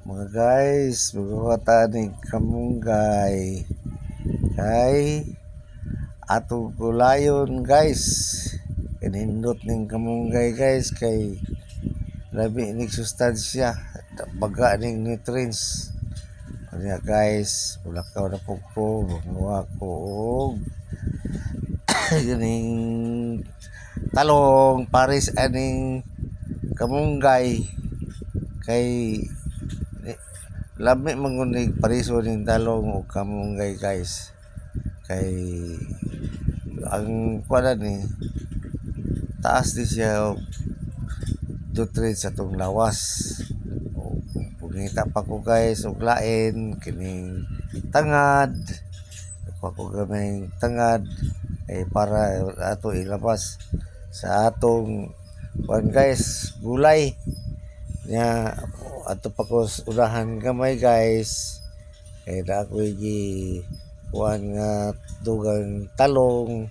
Mga guys, magkakata ni kamunggay kay atong kulayon guys. Kinindot ning kamunggay guys kay labi ning sustansya, baga ning nutrients. Kaya guys, ulakaw na pugpo, mga ko og ganing talong paris aning kamunggay kay lami mangunig pariso ning talong o kamunggay guys. Kay ang kuala ni taas di siya og nutrients sa atong lawas. O pungita pa ko guys og lain kining tangad. Pa ko gamay tangad ay para ato ilabas sa atong kuan guys, gulay nya ato pa ko unahan gamay guys kay na ako'y gi kuan nga dugang talong